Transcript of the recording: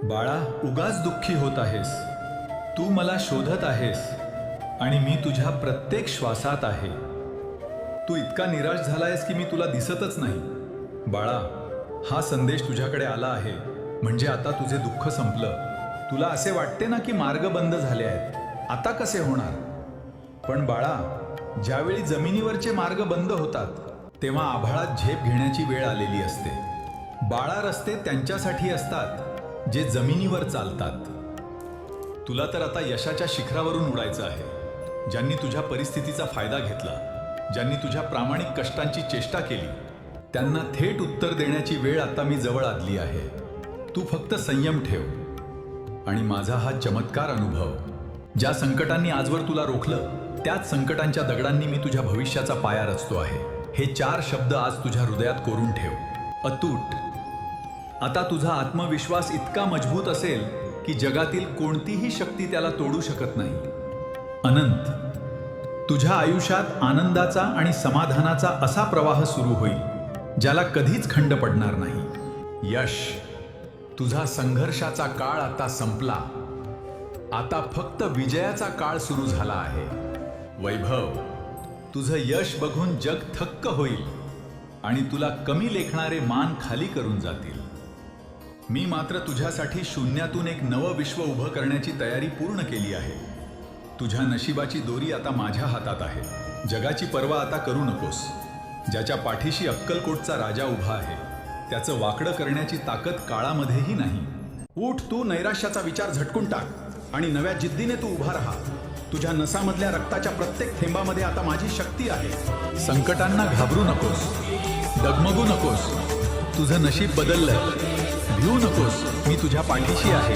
बाळा, उगाच दुःखी होत आहेस. तू मला शोधत आहेस आणि मी तुझ्या प्रत्येक श्वासात आहे. तू इतका निराश झालायस की मी तुला दिसतच नाही. बाळा, हा संदेश तुझ्याकडे आला आहे म्हणजे आता तुझे दुःख संपलं. तुला असे वाटते ना की मार्ग बंद झाले आहेत, आता कसे होणार? पण बाळा, ज्यावेळी जमिनीवरचे मार्ग बंद होतात तेव्हा आभाळात झेप घेण्याची वेळ आलेली असते. बाळा, रस्ते त्यांच्यासाठी असतात जे जमिनीवर चालतात. तुला तर आता यशाच्या शिखरावरून उडायचं आहे. ज्यांनी तुझ्या परिस्थितीचा फायदा घेतला, ज्यांनी तुझ्या प्रामाणिक कष्टांची चेष्टा केली, त्यांना थेट उत्तर देण्याची वेळ आता मी जवळ आणली आहे. तू फक्त संयम ठेव आणि माझा हा चमत्कार अनुभव. ज्या संकटांनी आजवर तुला रोखलं, त्याच संकटांच्या दगडांनी मी तुझ्या भविष्याचा पाया रचतो आहे. हे 4 शब्द आज तुझ्या हृदयात कोरून ठेव. अतूट. आता तुझा आत्मविश्वास इतका मजबूत असेल की जगातील कोणतीही शक्ती त्याला तोडू शकत नाही. अनंत. तुझ्या आयुष्यात आनंदाचा आणि समाधानाचा असा प्रवाह सुरू होईल ज्याला कधीच खंड पडणार नाही. यश. तुझा संघर्षाचा काळ आता संपला. आता फक्त विजयाचा काळ सुरू झाला आहे. वैभव. तुझं यश बघून जग थक्क होईल आणि तुला कमी लेखणारे मान खाली करून जातील. मी मात्र तुझ्यासाठी शून्यातून एक नवं विश्व उभं करण्याची तयारी पूर्ण केली आहे. तुझ्या नशिबाची दोरी आता माझ्या हातात आहे. जगाची पर्वा आता करू नकोस. ज्याच्या पाठीशी अक्कलकोटचा राजा उभा आहे त्याचं वाकडं करण्याची ताकद काळामध्येही नाही. उठ, तू नैराश्याचा विचार झटकून टाक आणि नव्या जिद्दीने तू उभा राहा. तुझ्या नसामधल्या रक्ताच्या प्रत्येक थेंबामध्ये आता माझी शक्ती आहे. संकटांना घाबरू नकोस, डगमगू नकोस. तुझं नशीब बदललंय. भिवू नकोस, मी तुझ्या पाठीशी आहे.